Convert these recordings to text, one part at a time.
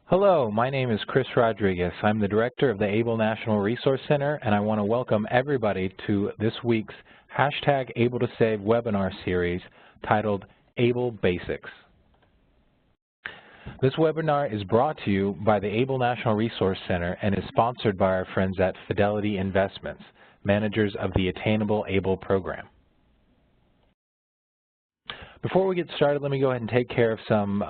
Hello, my name is Chris Rodriguez. I'm the director of the ABLE National Resource Center, and I want to welcome everybody to this week's #ABLEtoSAVE webinar series titled ABLE Basics. This webinar is brought to you by the ABLE National Resource Center and is sponsored by our friends at Fidelity Investments, managers of the Attainable ABLE program. Before we get started, let me go ahead and take care of some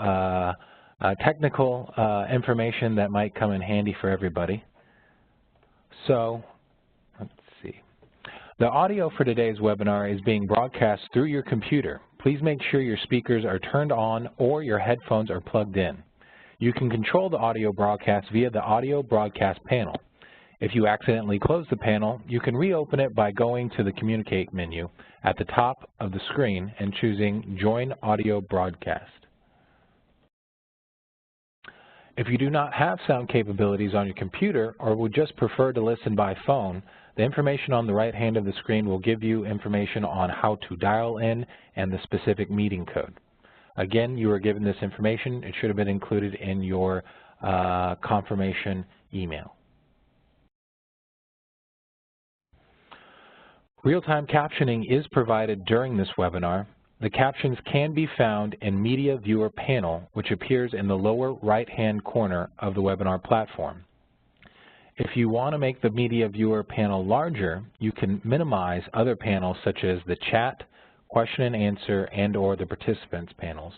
technical information that might come in handy for everybody. So, let's see. The audio for today's webinar is being broadcast through your computer. Please make sure your speakers are turned on or your headphones are plugged in. You can control the audio broadcast via the audio broadcast panel. If you accidentally close the panel, you can reopen it by going to the Communicate menu at the top of the screen and choosing Join Audio Broadcast. If you do not have sound capabilities on your computer or would just prefer to listen by phone, the information on the right hand of the screen will give you information on how to dial in and the specific meeting code. Again, you are given this information. It should have been included in your confirmation email. Real-time captioning is provided during this webinar. The captions can be found in Media Viewer Panel, which appears in the lower right-hand corner of the webinar platform. If you want to make the Media Viewer Panel larger, you can minimize other panels such as the chat, question and answer, and/or the participants panels.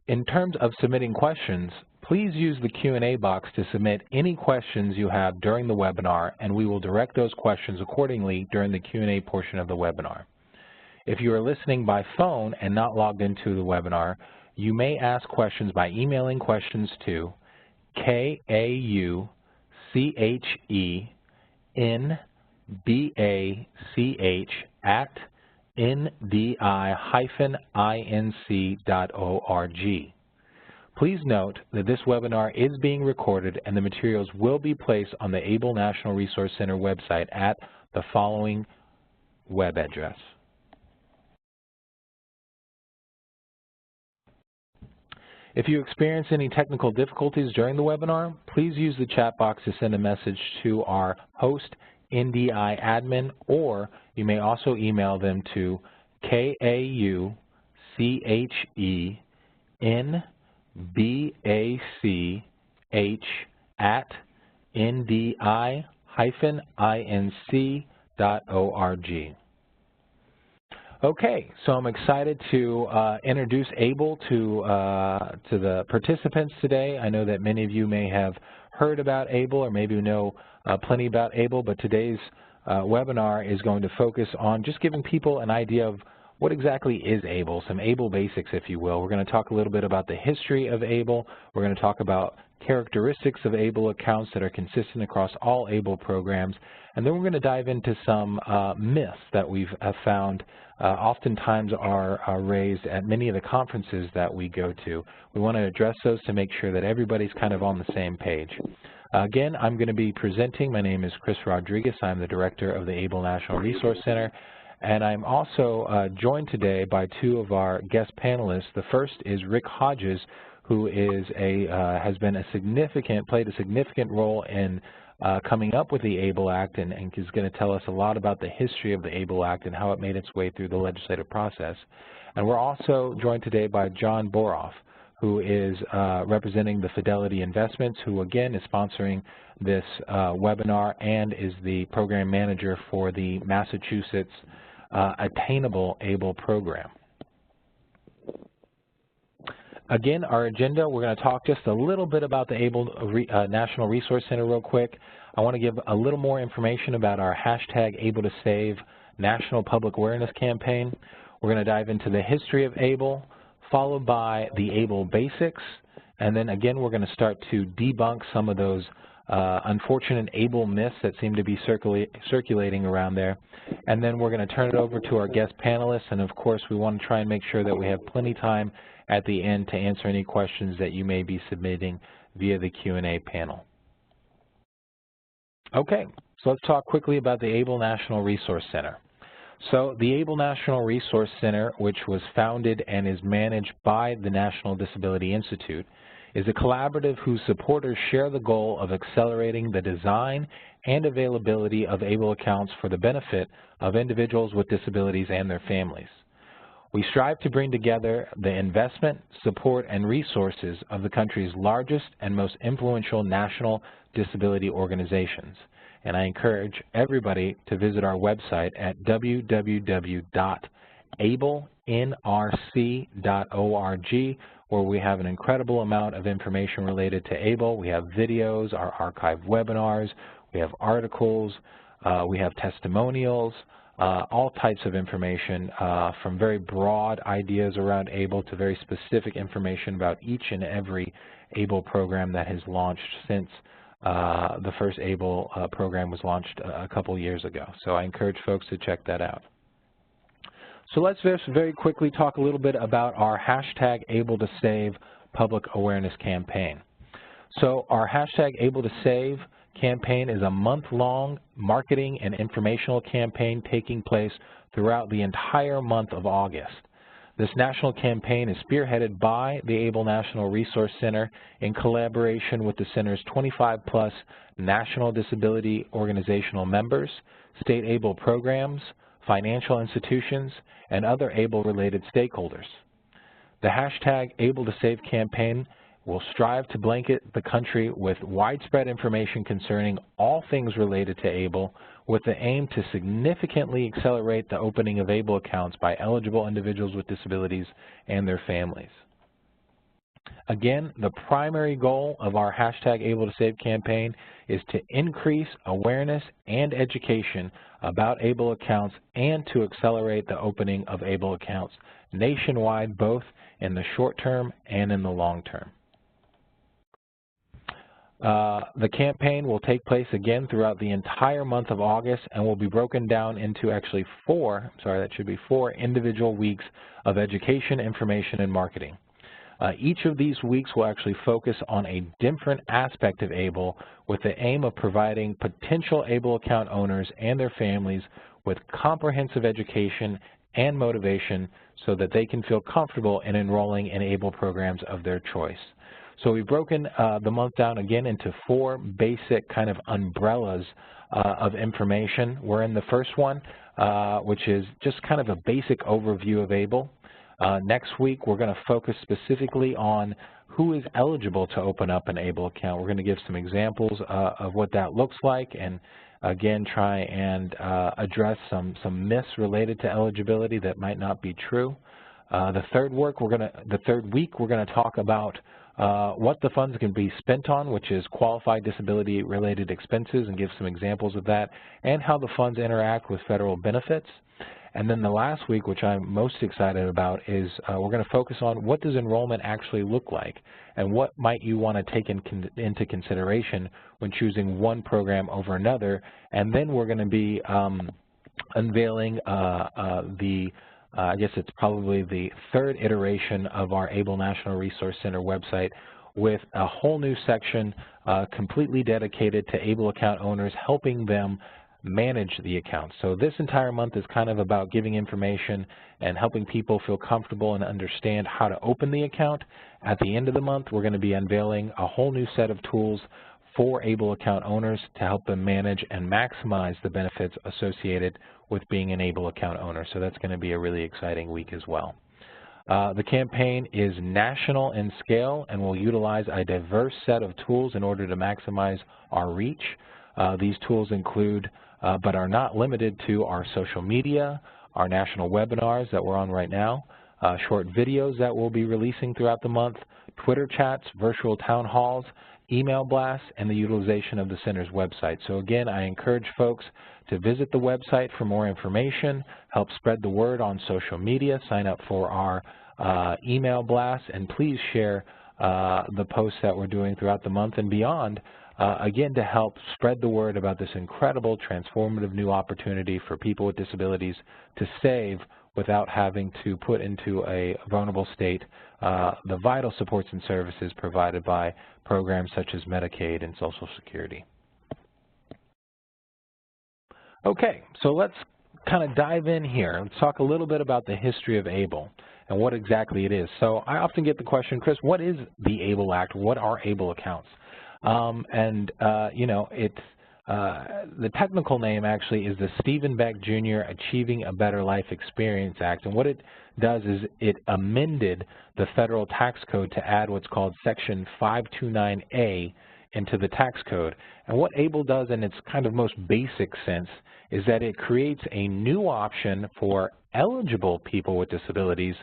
In terms of submitting questions, please use the Q&A box to submit any questions you have during the webinar, and we will direct those questions accordingly during the Q&A portion of the webinar. If you are listening by phone and not logged into the webinar, you may ask questions by emailing questions to kausechebach@ndi-inc.org. Please note that this webinar is being recorded and the materials will be placed on the ABLE National Resource Center website at the following web address. If you experience any technical difficulties during the webinar, please use the chat box to send a message to our host, NDI admin, or you may also email them to kausebach@ndi-inc.org. Okay, so I'm excited to introduce ABLE to the participants today. I know that many of you may have heard about ABLE or maybe know plenty about ABLE, but today's webinar is going to focus on just giving people an idea of what exactly is ABLE, some ABLE basics, if you will. We're going to talk a little bit about the history of ABLE. We're going to talk about characteristics of ABLE accounts that are consistent across all ABLE programs. And then we're going to dive into some myths that we've found oftentimes are raised at many of the conferences that we go to. We want to address those to make sure that everybody's kind of on the same page. Again, I'm going to be presenting. My name is Chris Rodriguez. I'm the director of the ABLE National Resource Center. And I'm also joined today by two of our guest panelists. The first is Rick Hodges, who is has been played a significant role in coming up with the ABLE Act and is going to tell us a lot about the history of the ABLE Act and how it made its way through the legislative process. And we're also joined today by John Boroff, who is representing the Fidelity Investments, who again is sponsoring this webinar and is the program manager for the Massachusetts Attainable ABLE program. Again, our agenda, we're going to talk just a little bit about the ABLE National Resource Center real quick. I want to give a little more information about our #ABLEtoSAVE National Public Awareness Campaign. We're going to dive into the history of ABLE, followed by the ABLE basics, and then again we're going to start to debunk some of those unfortunate ABLE myths that seem to be circulating around there. And then we're going to turn it over to our guest panelists, and of course we want to try and make sure that we have plenty of time at the end to answer any questions that you may be submitting via the Q&A panel. Okay, so let's talk quickly about the ABLE National Resource Center. So the ABLE National Resource Center, which was founded and is managed by the National Disability Institute, is a collaborative whose supporters share the goal of accelerating the design and availability of ABLE accounts for the benefit of individuals with disabilities and their families. We strive to bring together the investment, support, and resources of the country's largest and most influential national disability organizations. And I encourage everybody to visit our website at www.ablenrc.org, where we have an incredible amount of information related to ABLE. We have videos, our archived webinars, we have articles, we have testimonials, all types of information from very broad ideas around ABLE to very specific information about each and every ABLE program that has launched since the first ABLE program was launched a couple years ago. So I encourage folks to check that out. So let's just very quickly talk a little bit about our hashtag ABLEtoSAVE public awareness campaign. So our hashtag ABLEtoSAVE campaign is a month-long marketing and informational campaign taking place throughout the entire month of August. This national campaign is spearheaded by the ABLE National Resource Center in collaboration with the Center's 25+ national disability organizational members, state ABLE programs, financial institutions, and other ABLE-related stakeholders. The hashtag ABLEtoSAVE campaign will strive to blanket the country with widespread information concerning all things related to ABLE, with the aim to significantly accelerate the opening of ABLE accounts by eligible individuals with disabilities and their families. Again, the primary goal of our hashtag ABLEtoSAVE campaign is to increase awareness and education about ABLE accounts and to accelerate the opening of ABLE accounts nationwide, both in the short term and in the long term. The campaign will take place again throughout the entire month of August and will be broken down into actually four individual weeks of education, information, and marketing. Each of these weeks will actually focus on a different aspect of ABLE with the aim of providing potential ABLE account owners and their families with comprehensive education and motivation so that they can feel comfortable in enrolling in ABLE programs of their choice. So we've broken the month down again into four basic kind of umbrellas of information. We're in the first one, which is just kind of a basic overview of ABLE. Next week, we're going to focus specifically on who is eligible to open up an ABLE account. We're going to give some examples of what that looks like and, again, try and address some myths related to eligibility that might not be true. The third week, we're going to talk about what the funds can be spent on, which is qualified disability-related expenses, and give some examples of that, and how the funds interact with federal benefits. And then the last week, which I'm most excited about, is we're going to focus on what does enrollment actually look like, and what might you want to take into consideration when choosing one program over another. And then we're going to be unveiling I guess it's probably the third iteration of our ABLE National Resource Center website with a whole new section completely dedicated to ABLE account owners, helping them manage the accounts. So this entire month is kind of about giving information and helping people feel comfortable and understand how to open the account. At the end of the month, we're going to be unveiling a whole new set of tools for ABLE account owners to help them manage and maximize the benefits associated with being an ABLE account owner. So that's going to be a really exciting week as well. The campaign is national in scale and will utilize a diverse set of tools in order to maximize our reach. These tools include, but are not limited to, our social media, our national webinars that we're on right now, short videos that we'll be releasing throughout the month, Twitter chats, virtual town halls, email blasts, and the utilization of the Center's website. So again, I encourage folks to visit the website for more information, help spread the word on social media, sign up for our email blasts, and please share the posts that we're doing throughout the month and beyond, again, to help spread the word about this incredible transformative new opportunity for people with disabilities to save without having to put into a vulnerable state the vital supports and services provided by programs such as Medicaid and Social Security. Okay, so let's kind of dive in here. Let's talk a little bit about the history of ABLE and what exactly it is. So I often get the question, Chris, what is the ABLE Act? What are ABLE accounts? You know, it's the technical name actually is the Stephen Beck Jr. Achieving a Better Life Experience Act, and what it does is it amended the federal tax code to add what's called Section 529A into the tax code. And what ABLE does in its kind of most basic sense is that it creates a new option for eligible people with disabilities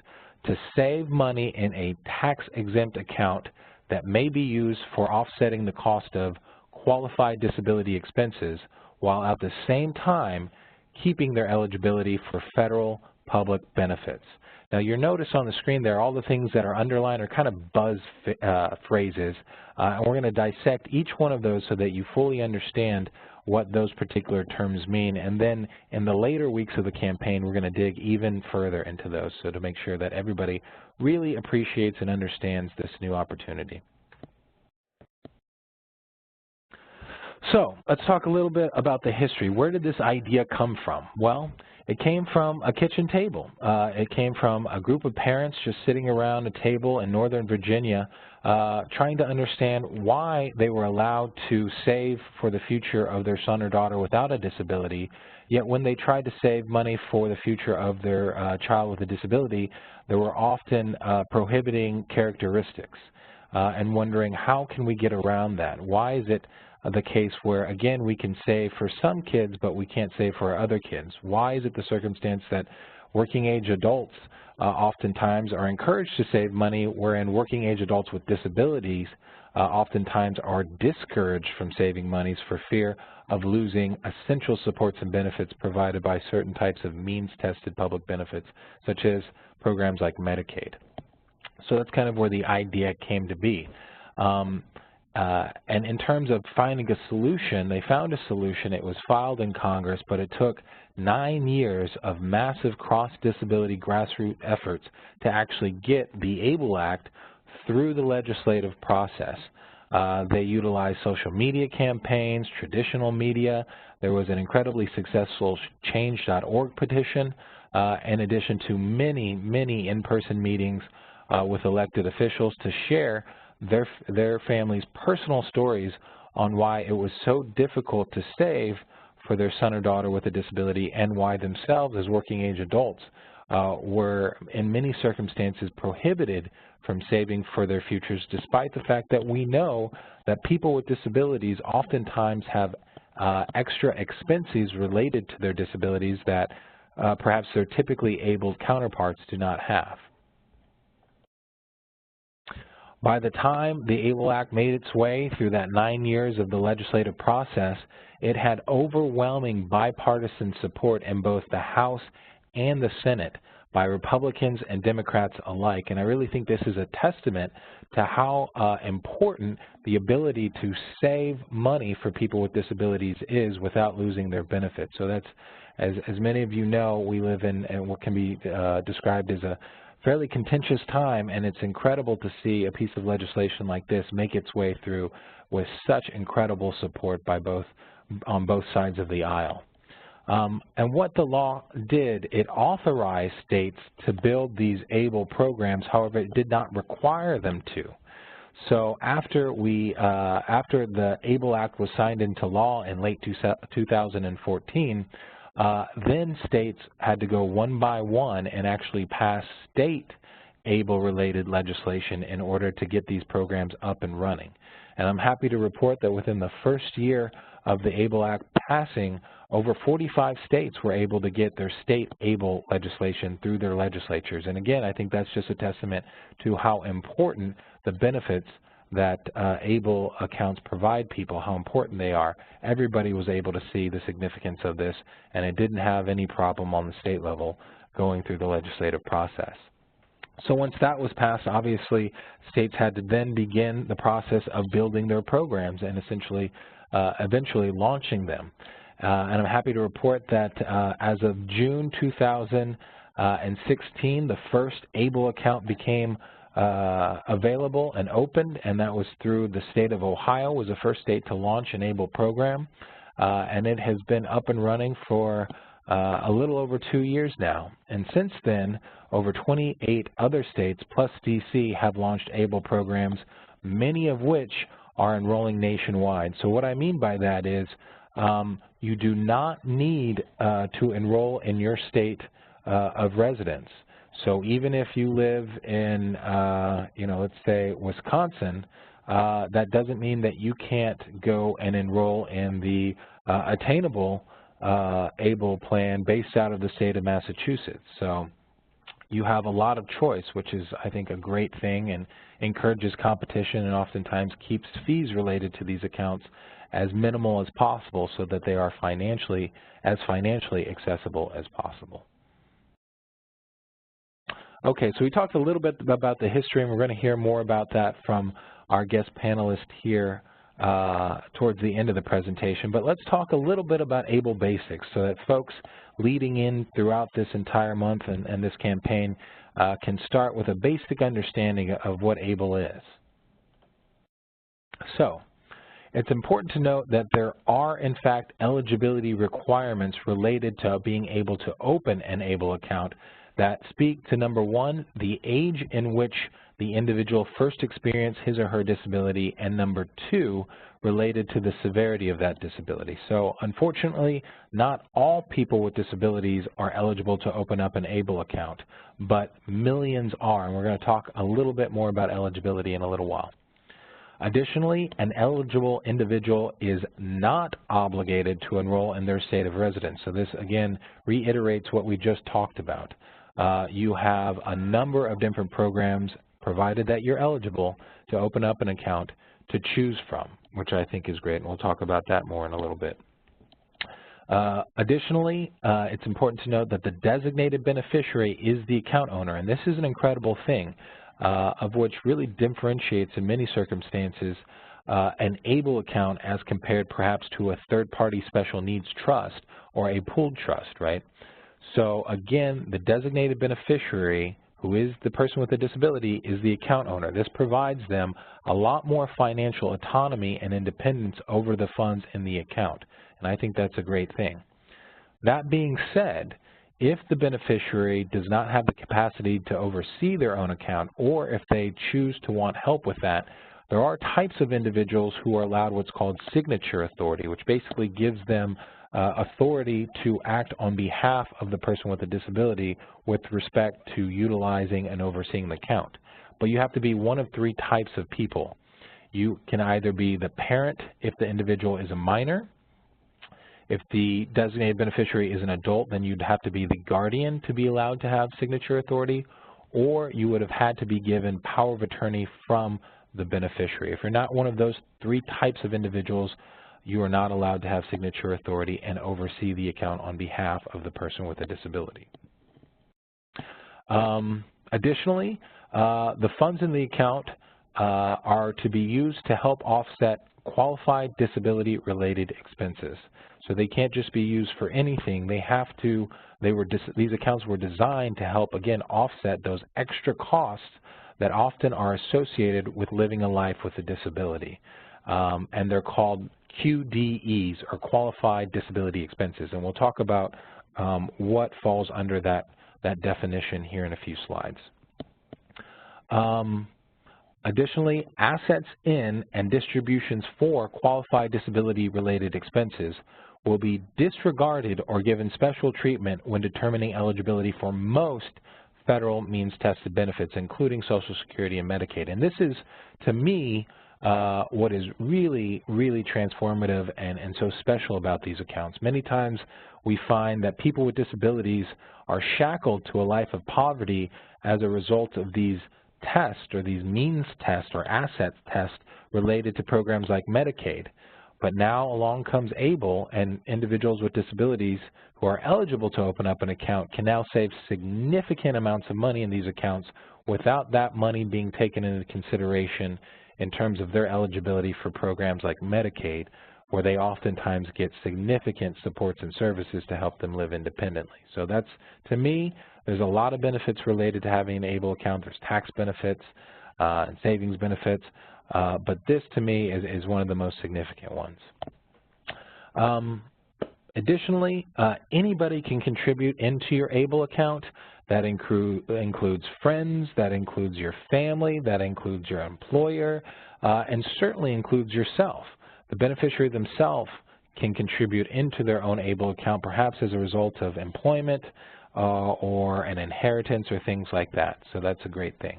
to save money in a tax-exempt account that may be used for offsetting the cost of qualified disability expenses while at the same time keeping their eligibility for federal public benefits. Now, you'll notice on the screen there all the things that are underlined are kind of buzz phrases, and we're going to dissect each one of those so that you fully understand what those particular terms mean. And then in the later weeks of the campaign, we're going to dig even further into those, so to make sure that everybody really appreciates and understands this new opportunity. So let's talk a little bit about the history. Where did this idea come from? Well, it came from a kitchen table. It came from a group of parents just sitting around a table in Northern Virginia trying to understand why they were allowed to save for the future of their son or daughter without a disability, yet when they tried to save money for the future of their child with a disability, there were often prohibiting characteristics and wondering how can we get around that? Why is it the case where, again, we can save for some kids, but we can't save for other kids? Why is it the circumstance that working age adults oftentimes are encouraged to save money, wherein working age adults with disabilities oftentimes are discouraged from saving monies for fear of losing essential supports and benefits provided by certain types of means-tested public benefits, such as programs like Medicaid? So that's kind of where the idea came to be. And in terms of finding a solution, they found a solution. It was filed in Congress, but it took 9 years of massive cross-disability grassroots efforts to actually get the ABLE Act through the legislative process. They utilized social media campaigns, traditional media. There was an incredibly successful change.org petition, in addition to many, many in-person meetings with elected officials to share their family's personal stories on why it was so difficult to save for their son or daughter with a disability, and why themselves as working age adults were in many circumstances prohibited from saving for their futures, despite the fact that we know that people with disabilities oftentimes have extra expenses related to their disabilities that perhaps their typically able counterparts do not have. By the time the ABLE Act made its way through that 9 years of the legislative process, it had overwhelming bipartisan support in both the House and the Senate by Republicans and Democrats alike. And I really think this is a testament to how important the ability to save money for people with disabilities is without losing their benefits. So that's, as many of you know, we live in what can be described as a fairly contentious time, and it's incredible to see a piece of legislation like this make its way through with such incredible support by on both sides of the aisle. And what the law did, it authorized states to build these ABLE programs. However, it did not require them to. So after the ABLE Act was signed into law in late 2014, then states had to go one by one and actually pass state ABLE-related legislation in order to get these programs up and running. And I'm happy to report that within the first year of the ABLE Act passing, over 45 states were able to get their state ABLE legislation through their legislatures. And again, I think that's just a testament to how important the benefits that ABLE accounts provide people, how important they are. Everybody was able to see the significance of this, and it didn't have any problem on the state level going through the legislative process. So once that was passed, obviously states had to then begin the process of building their programs and essentially eventually launching them. And I'm happy to report that as of June 2016, the first ABLE account became available and opened, and that was through the state of Ohio, was the first state to launch an ABLE program. And it has been up and running for a little over 2 years now. And since then, over 28 other states plus DC have launched ABLE programs, many of which are enrolling nationwide. So what I mean by that is you do not need to enroll in your state of residence. So even if you live in, let's say Wisconsin, that doesn't mean that you can't go and enroll in the attainable ABLE plan based out of the state of Massachusetts. So you have a lot of choice, which is, I think, a great thing and encourages competition and oftentimes keeps fees related to these accounts as minimal as possible so that they are financially accessible as possible. Okay, so we talked a little bit about the history, and we're going to hear more about that from our guest panelist here towards the end of the presentation. But let's talk a little bit about ABLE basics so that folks leading in throughout this entire month and this campaign can start with a basic understanding of what ABLE is. So, it's important to note that there are, in fact, eligibility requirements related to being able to open an ABLE account that speak to, number one, the age in which the individual first experienced his or her disability, and number two, related to the severity of that disability. So unfortunately, not all people with disabilities are eligible to open up an ABLE account, but millions are, and we're going to talk a little bit more about eligibility in a little while. Additionally, an eligible individual is not obligated to enroll in their state of residence. So this, again, reiterates what we just talked about. You have a number of different programs, provided that you're eligible, to open up an account to choose from, which I think is great, and we'll talk about that more in a little bit. Additionally, it's important to note that the designated beneficiary is the account owner, and this is an incredible thing, of which really differentiates in many circumstances an ABLE account as compared perhaps to a third-party special needs trust or a pooled trust, right? So again, the designated beneficiary, who is the person with a disability, is the account owner. This provides them a lot more financial autonomy and independence over the funds in the account, and I think that's a great thing. That being said, if the beneficiary does not have the capacity to oversee their own account, or if they choose to want help with that, there are types of individuals who are allowed what's called signature authority, which basically gives them authority to act on behalf of the person with a disability with respect to utilizing and overseeing the account. But you have to be one of three types of people. You can either be the parent if the individual is a minor. If the designated beneficiary is an adult, then you'd have to be the guardian to be allowed to have signature authority, or you would have had to be given power of attorney from the beneficiary. If you're not one of those three types of individuals, you are not allowed to have signature authority and oversee the account on behalf of the person with a disability. Additionally, the funds in the account are to be used to help offset qualified disability-related expenses. So they can't just be used for anything. They have to, these accounts were designed to help, again, offset those extra costs that often are associated with living a life with a disability. And they're called QDEs, or Qualified Disability Expenses. And we'll talk about what falls under that definition here in a few slides. Additionally, assets in and distributions for qualified disability-related expenses will be disregarded or given special treatment when determining eligibility for most federal means-tested benefits, including Social Security and Medicaid. And this is, to me, what is really, really transformative and so special about these accounts. Many times we find that people with disabilities are shackled to a life of poverty as a result of these tests, or these means tests or assets tests related to programs like Medicaid. But now along comes ABLE, and individuals with disabilities who are eligible to open up an account can now save significant amounts of money in these accounts without that money being taken into consideration in terms of their eligibility for programs like Medicaid, where they oftentimes get significant supports and services to help them live independently. So that's, to me, there's a lot of benefits related to having an ABLE account. There's tax benefits and savings benefits, but this, to me, is one of the most significant ones. Additionally, anybody can contribute into your ABLE account. That includes friends, that includes your family, that includes your employer, and certainly includes yourself. The beneficiary themselves can contribute into their own ABLE account, perhaps as a result of employment or an inheritance or things like that. So that's a great thing.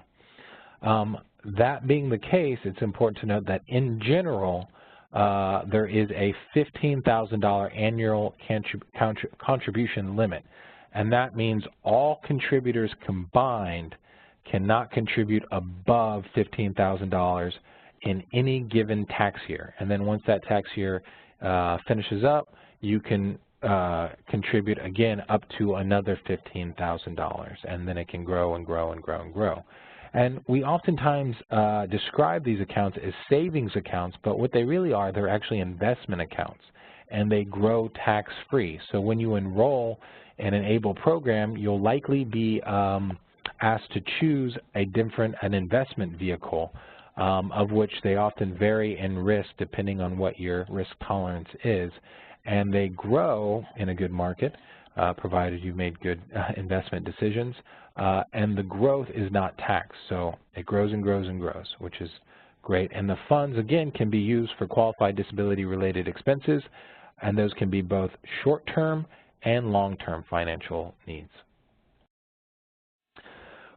That being the case, it's important to note that in general, there is a $15,000 annual contribution limit, and that means all contributors combined cannot contribute above $15,000 in any given tax year. And then once that tax year finishes up, you can contribute again up to another $15,000, and then it can grow and grow and grow and grow. And we oftentimes describe these accounts as savings accounts, but what they really are, they're actually investment accounts, and they grow tax-free. So when you enroll in an ABLE program, you'll likely be asked to choose an investment vehicle, of which they often vary in risk depending on what your risk tolerance is. And they grow in a good market, provided you've made good investment decisions, and the growth is not taxed. So it grows and grows and grows, which is great. And the funds, again, can be used for qualified disability-related expenses, and those can be both short-term and long-term financial needs.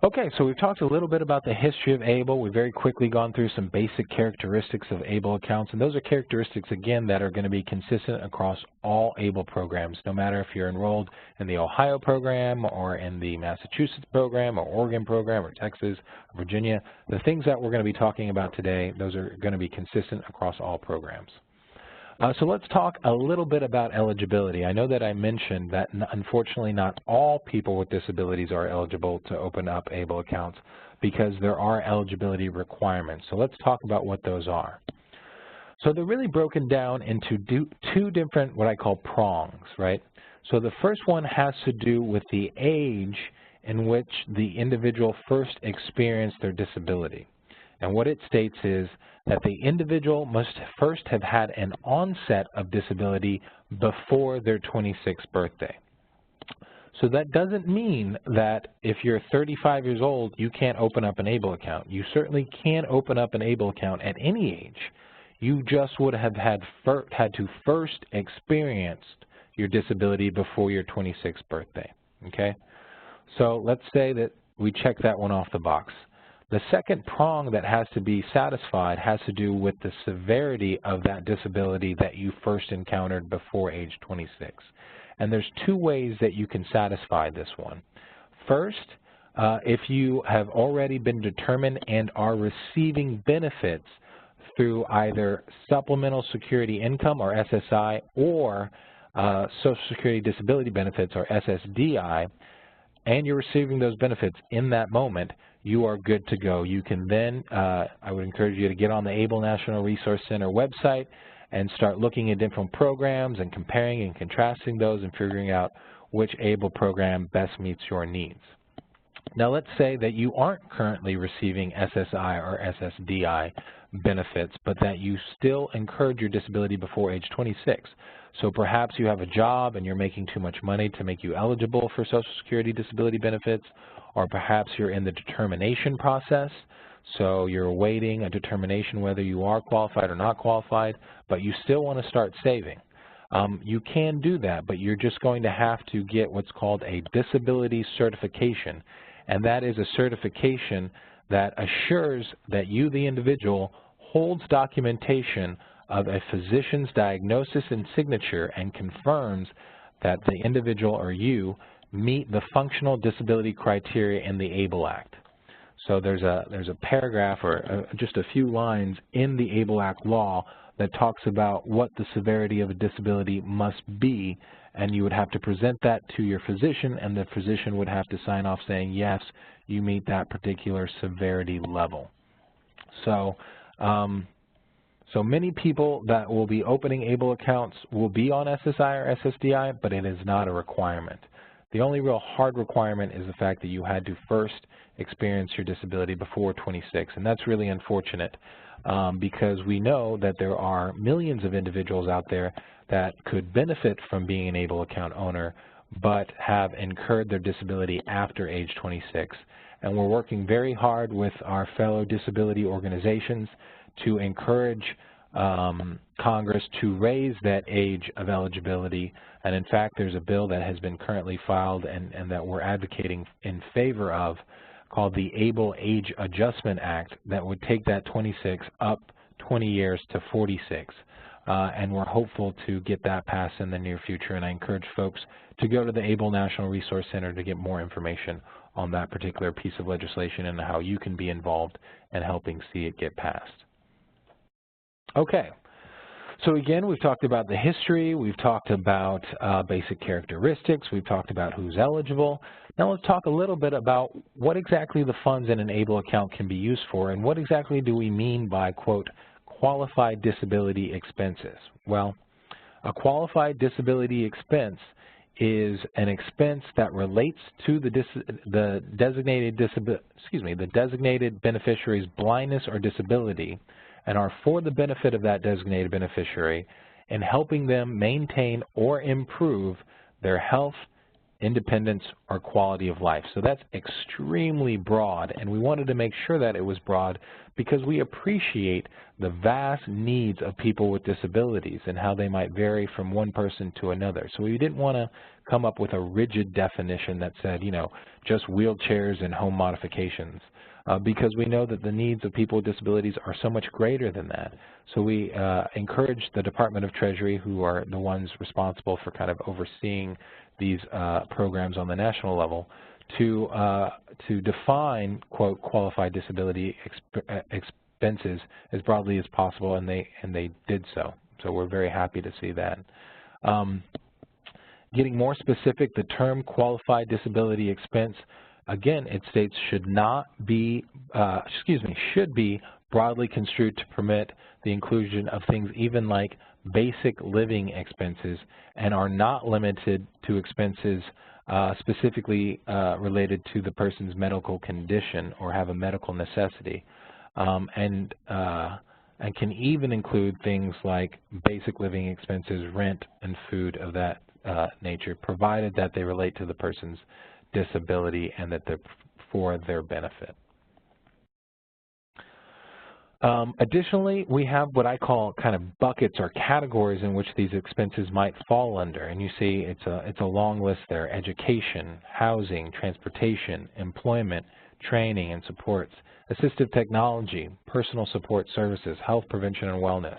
Okay, so we've talked a little bit about the history of ABLE. We've very quickly gone through some basic characteristics of ABLE accounts, and those are characteristics, again, that are going to be consistent across all ABLE programs, no matter if you're enrolled in the Ohio program or in the Massachusetts program or Oregon program or Texas or Virginia. The things that we're going to be talking about today, those are going to be consistent across all programs. So let's talk a little bit about eligibility. I know that I mentioned that unfortunately not all people with disabilities are eligible to open up ABLE accounts because there are eligibility requirements. So let's talk about what those are. So they're really broken down into two different what I call prongs, right? So the first one has to do with the age in which the individual first experienced their disability. And what it states is that the individual must first have had an onset of disability before their 26th birthday. So that doesn't mean that if you're 35 years old, you can't open up an ABLE account. You certainly can open up an ABLE account at any age. You just would have had to first experience your disability before your 26th birthday, okay? So let's say that we check that one off the box. The second prong that has to be satisfied has to do with the severity of that disability that you first encountered before age 26. And there's two ways that you can satisfy this one. First, if you have already been determined and are receiving benefits through either Supplemental Security Income, or SSI, or Social Security Disability Benefits, or SSDI, and you're receiving those benefits in that moment, you are good to go. You can then, I would encourage you to get on the ABLE National Resource Center website and start looking at different programs and comparing and contrasting those and figuring out which ABLE program best meets your needs. Now let's say that you aren't currently receiving SSI or SSDI benefits, but that you still incurred your disability before age 26. So perhaps you have a job and you're making too much money to make you eligible for Social Security disability benefits, or perhaps you're in the determination process, so you're awaiting a determination whether you are qualified or not qualified, but you still want to start saving. You can do that, but you're just going to have to get what's called a disability certification, and that is a certification that assures that you, the individual, holds documentation of a physician's diagnosis and signature and confirms that the individual or you meet the functional disability criteria in the ABLE Act. So there's a paragraph or just a few lines in the ABLE Act law that talks about what the severity of a disability must be, and you would have to present that to your physician, and the physician would have to sign off saying, yes, you meet that particular severity level. So, so many people that will be opening ABLE accounts will be on SSI or SSDI, but it is not a requirement. The only real hard requirement is the fact that you had to first experience your disability before 26, and that's really unfortunate because we know that there are millions of individuals out there that could benefit from being an ABLE account owner but have incurred their disability after age 26. And we're working very hard with our fellow disability organizations to encourage Congress to raise that age of eligibility. And in fact, there's a bill that has been currently filed and that we're advocating in favor of called the ABLE Age Adjustment Act that would take that 26 up 20 years to 46. And we're hopeful to get that passed in the near future. And I encourage folks to go to the ABLE National Resource Center to get more information on that particular piece of legislation and how you can be involved in helping see it get passed. Okay, so again, we've talked about the history, we've talked about basic characteristics, we've talked about who's eligible. Now let's talk a little bit about what exactly the funds in an ABLE account can be used for and what exactly do we mean by, quote, qualified disability expenses. Well, a qualified disability expense is an expense that relates to the designated beneficiary's blindness or disability and are for the benefit of that designated beneficiary in helping them maintain or improve their health, independence, or quality of life. So that's extremely broad, and we wanted to make sure that it was broad because we appreciate the vast needs of people with disabilities and how they might vary from one person to another. So we didn't want to come up with a rigid definition that said, you know, just wheelchairs and home modifications. Because we know that the needs of people with disabilities are so much greater than that. So we encourage the Department of Treasury, who are the ones responsible for kind of overseeing these programs on the national level, to define, quote, qualified disability expenses as broadly as possible, and they did so. So we're very happy to see that. Getting more specific, the term qualified disability expense, again, it states should be broadly construed to permit the inclusion of things even like basic living expenses and are not limited to expenses specifically related to the person's medical condition or have a medical necessity, and can even include things like basic living expenses, rent, and food of that nature, provided that they relate to the person's disability and that they're for their benefit. Additionally, we have what I call kind of buckets or categories in which these expenses might fall under, and you see it's a long list there: education, housing, transportation, employment, training and supports, assistive technology, personal support services, health prevention and wellness,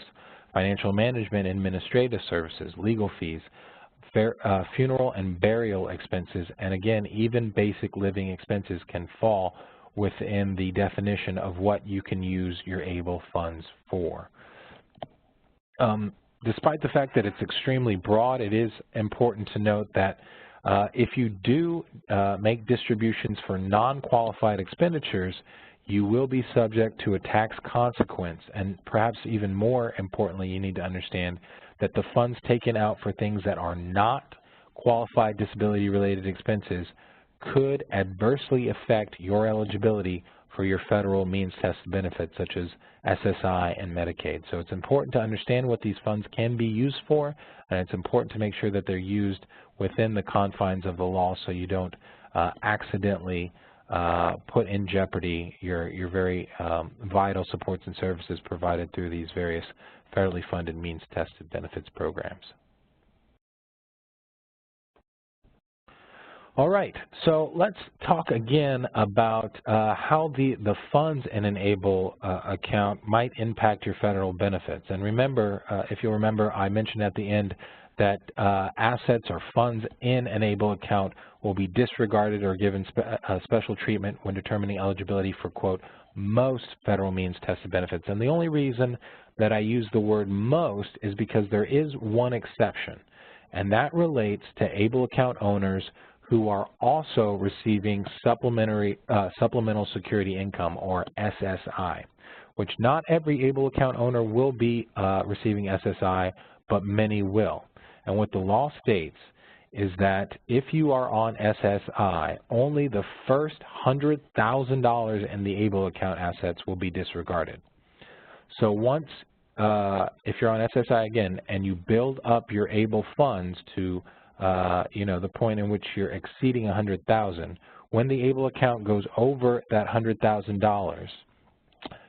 financial management, administrative services, legal fees, funeral and burial expenses, and again, even basic living expenses can fall within the definition of what you can use your ABLE funds for. Despite the fact that it's extremely broad, it is important to note that if you do make distributions for non-qualified expenditures, you will be subject to a tax consequence, and perhaps even more importantly, you need to understand that the funds taken out for things that are not qualified disability-related expenses could adversely affect your eligibility for your federal means-tested benefits such as SSI and Medicaid. So it's important to understand what these funds can be used for, and it's important to make sure that they're used within the confines of the law so you don't accidentally put in jeopardy your very vital supports and services provided through these various federally funded means-tested benefits programs. All right, so let's talk again about how the funds in an ABLE account might impact your federal benefits. And remember, if you'll remember, I mentioned at the end that assets or funds in an ABLE account will be disregarded or given special treatment when determining eligibility for, quote, most federal means-tested benefits. And the only reason that I use the word most is because there is one exception, and that relates to ABLE account owners who are also receiving supplemental security income, or SSI, which not every ABLE account owner will be receiving SSI, but many will. And what the law states is that if you are on SSI, only the first $100,000 in the ABLE account assets will be disregarded. So once, if you're on SSI again, and you build up your ABLE funds to, the point in which you're exceeding $100,000, when the ABLE account goes over that $100,000,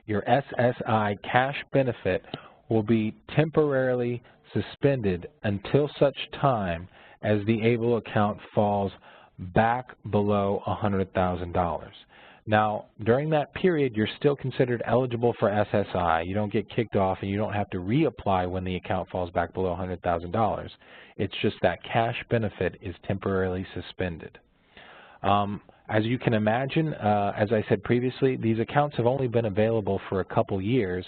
your SSI cash benefit will be temporarily suspended until such time as the ABLE account falls back below $100,000. Now, during that period, you're still considered eligible for SSI. You don't get kicked off, and you don't have to reapply when the account falls back below $100,000. It's just that cash benefit is temporarily suspended. As you can imagine, as I said previously, these accounts have only been available for a couple years,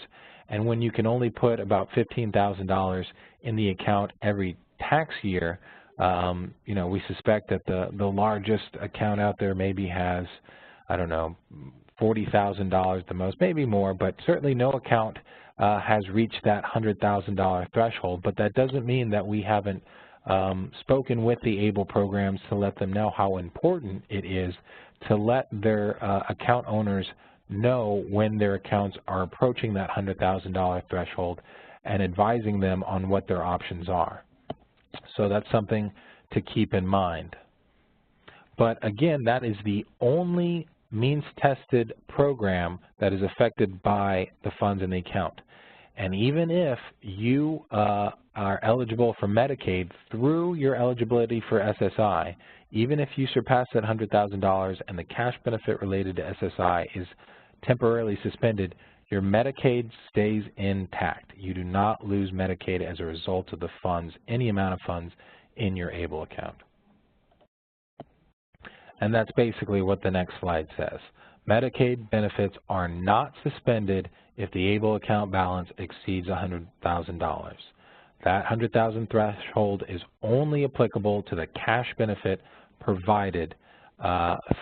and when you can only put about $15,000 in the account every tax year, we suspect that the largest account out there maybe has, I don't know, $40,000 the most, maybe more, but certainly no account has reached that $100,000 threshold. But that doesn't mean that we haven't spoken with the ABLE programs to let them know how important it is to let their account owners know when their accounts are approaching that $100,000 threshold and advising them on what their options are. So that's something to keep in mind. But again, that is the only means-tested program that is affected by the funds in the account. And even if you are eligible for Medicaid through your eligibility for SSI, even if you surpass that $100,000 and the cash benefit related to SSI is temporarily suspended, your Medicaid stays intact. You do not lose Medicaid as a result of the funds, any amount of funds in your ABLE account. And that's basically what the next slide says. Medicaid benefits are not suspended if the ABLE account balance exceeds $100,000. That $100,000 threshold is only applicable to the cash benefit provided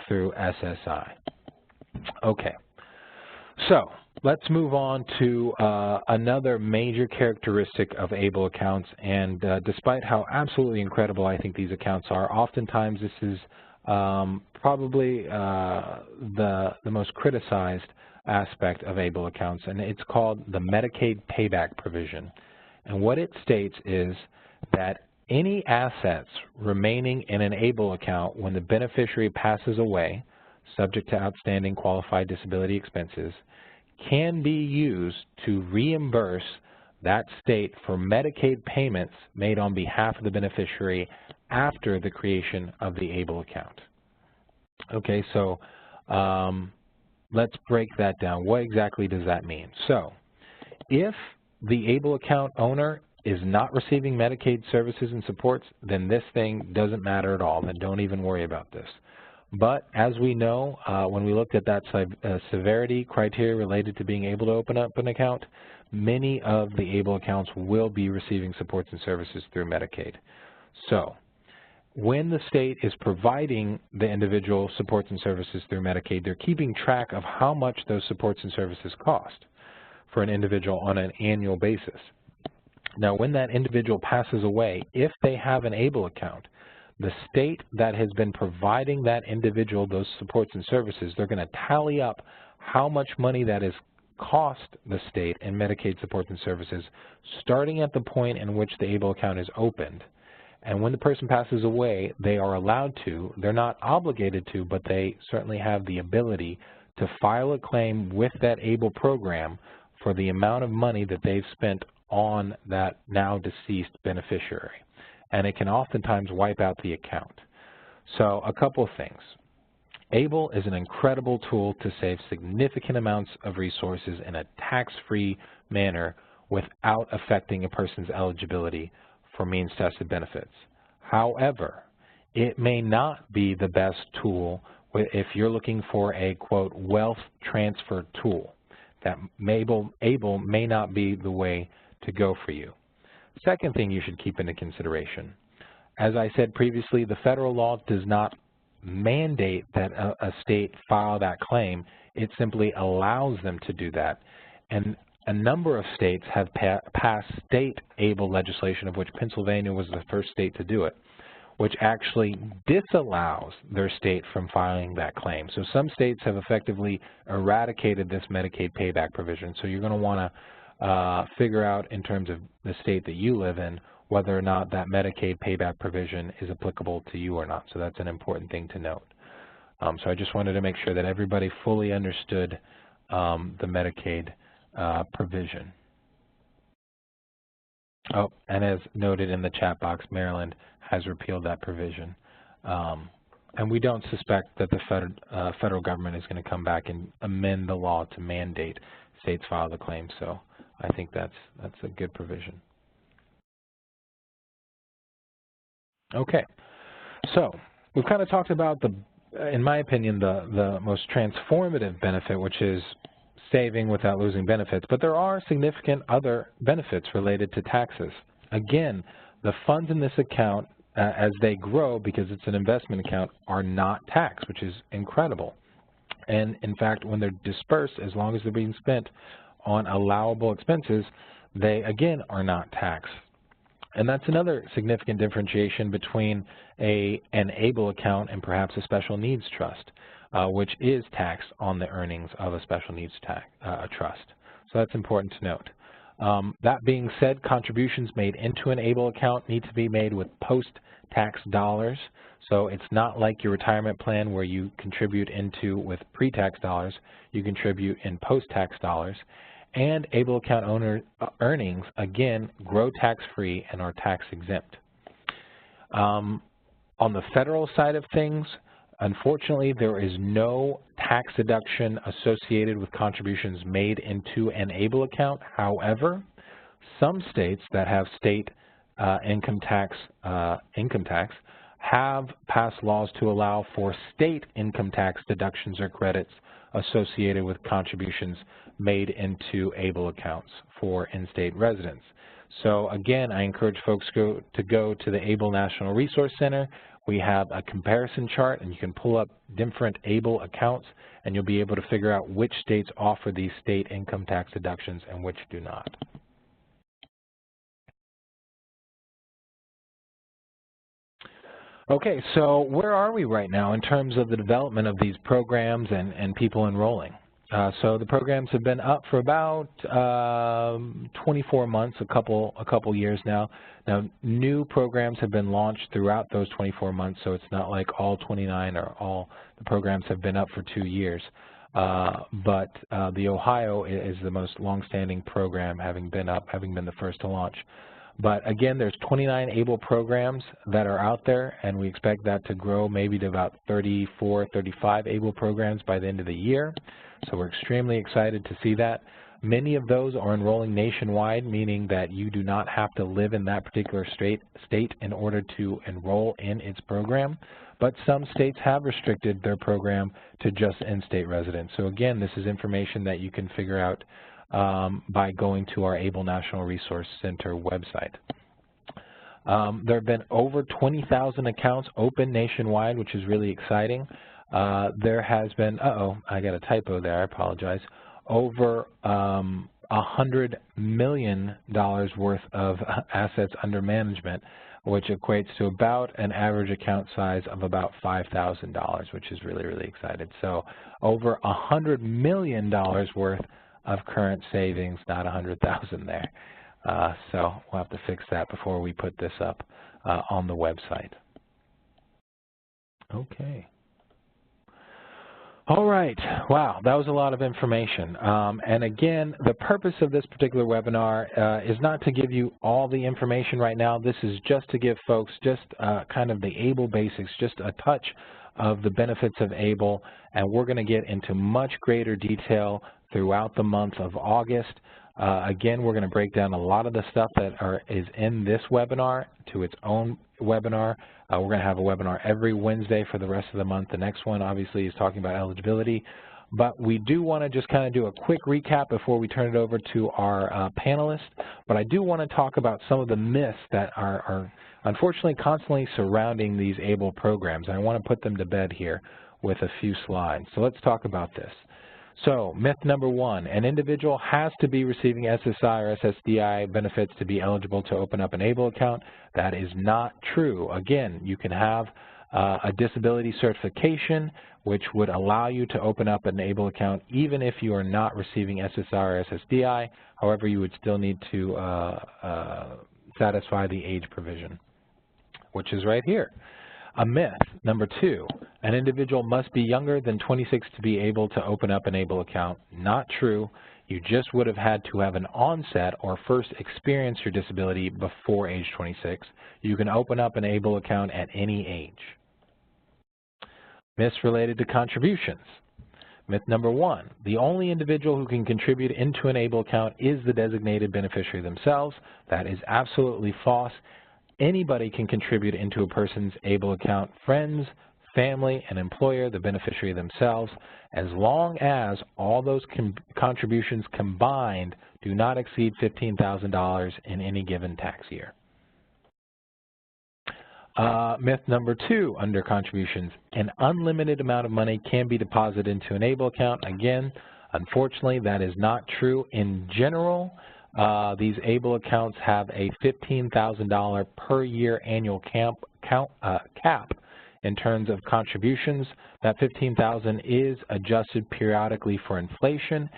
through SSI. Okay, so let's move on to another major characteristic of ABLE accounts, and despite how absolutely incredible I think these accounts are, oftentimes this is probably the most criticized aspect of ABLE accounts, and it's called the Medicaid Payback provision. And what it states is that any assets remaining in an ABLE account when the beneficiary passes away, subject to outstanding qualified disability expenses, can be used to reimburse that state for Medicaid payments made on behalf of the beneficiary after the creation of the ABLE account. Okay, so let's break that down. What exactly does that mean? So if the ABLE account owner is not receiving Medicaid services and supports, then this thing doesn't matter at all. Then don't even worry about this. But as we know, when we looked at that severity criteria related to being able to open up an account, many of the ABLE accounts will be receiving supports and services through Medicaid. So when the state is providing the individual supports and services through Medicaid, they're keeping track of how much those supports and services cost for an individual on an annual basis. Now, when that individual passes away, if they have an ABLE account, the state that has been providing that individual those supports and services, they're going to tally up how much money that has cost the state in Medicaid supports and services starting at the point in which the ABLE account is opened. And when the person passes away, they are allowed to, they're not obligated to, but they certainly have the ability to file a claim with that ABLE program for the amount of money that they've spent on that now deceased beneficiary. And it can oftentimes wipe out the account. So a couple of things. ABLE is an incredible tool to save significant amounts of resources in a tax-free manner without affecting a person's eligibility for means-tested benefits. However, it may not be the best tool if you're looking for a, quote, wealth transfer tool. That ABLE may not be the way to go for you. Second thing you should keep into consideration, as I said previously, the federal law does not mandate that a state file that claim. It simply allows them to do that. And a number of states have passed state ABLE legislation, of which Pennsylvania was the first state to do it. which actually disallows their state from filing that claim. So some states have effectively eradicated this Medicaid payback provision. So you're going to want to figure out in terms of the state that you live in whether or not that Medicaid payback provision is applicable to you or not. So that's an important thing to note. So I just wanted to make sure that everybody fully understood the Medicaid provision. Oh, and as noted in the chat box, Maryland has repealed that provision. And we don't suspect that the federal government is going to come back and amend the law to mandate states file the claim. So I think that's a good provision. Okay, so we've kind of talked about in my opinion, the most transformative benefit, which is saving without losing benefits, but there are significant other benefits related to taxes. Again, the funds in this account, as they grow, because it's an investment account, are not taxed, which is incredible. And in fact, when they're dispersed, as long as they're being spent on allowable expenses, they again are not taxed. And that's another significant differentiation between an ABLE account and perhaps a special needs trust, which is taxed on the earnings of a special needs trust. So that's important to note. That being said, contributions made into an ABLE account need to be made with post-tax dollars. So it's not like your retirement plan where you contribute into with pre-tax dollars. You contribute in post-tax dollars. And ABLE account earnings, again, grow tax-free and are tax-exempt. On the federal side of things, unfortunately, there is no tax deduction associated with contributions made into an ABLE account. However, some states that have state income tax have passed laws to allow for state income tax deductions or credits associated with contributions made into ABLE accounts for in-state residents. So again, I encourage folks to go to the ABLE National Resource Center. We have a comparison chart, and you can pull up different ABLE accounts, and you'll be able to figure out which states offer these state income tax deductions and which do not. Okay, so where are we right now in terms of the development of these programs and people enrolling? So the programs have been up for about 24 months, a couple years now. Now, new programs have been launched throughout those 24 months, so it's not like all 29 or all the programs have been up for 2 years. But the Ohio is the most longstanding program, having been the first to launch. But again, there's 29 ABLE programs that are out there, and we expect that to grow maybe to about 34, 35 ABLE programs by the end of the year. So we're extremely excited to see that. Many of those are enrolling nationwide, meaning that you do not have to live in that particular state in order to enroll in its program. But some states have restricted their program to just in-state residents. So again, this is information that you can figure out by going to our ABLE National Resource Center website. There have been over 20,000 accounts open nationwide, which is really exciting. There has been, I got a typo there, I apologize, over $100 million worth of assets under management, which equates to about an average account size of about $5,000, which is really, really exciting. So over $100 million worth of current savings, not 100,000 there. So we'll have to fix that before we put this up on the website. Okay. All right. Wow, that was a lot of information. And again, the purpose of this particular webinar is not to give you all the information right now. This is just to give folks just kind of the ABLE basics, just a touch of the benefits of ABLE, and we're going to get into much greater detail throughout the month of August. Again, we're going to break down a lot of the stuff that is in this webinar to its own webinar. We're going to have a webinar every Wednesday for the rest of the month. The next one, obviously, is talking about eligibility. But we do want to just kind of do a quick recap before we turn it over to our panelists. But I do want to talk about some of the myths that are unfortunately constantly surrounding these ABLE programs. And I want to put them to bed here with a few slides. So let's talk about this. So, myth number one, an individual has to be receiving SSI or SSDI benefits to be eligible to open up an ABLE account. That is not true. Again, you can have a disability certification which would allow you to open up an ABLE account even if you are not receiving SSI or SSDI. However, you would still need to satisfy the age provision, which is right here. A myth, number two, an individual must be younger than 26 to be able to open up an ABLE account. Not true. You just would have had to have an onset or first experience your disability before age 26. You can open up an ABLE account at any age. Myths related to contributions. Myth number one, the only individual who can contribute into an ABLE account is the designated beneficiary themselves. That is absolutely false. Anybody can contribute into a person's ABLE account, friends, family, and employer, the beneficiary themselves, as long as all those contributions combined do not exceed $15,000 in any given tax year. Myth number two under contributions, an unlimited amount of money can be deposited into an ABLE account. Again, unfortunately, that is not true. In general, these ABLE accounts have a $15,000 per year annual cap in terms of contributions. That $15,000 is adjusted periodically for inflation,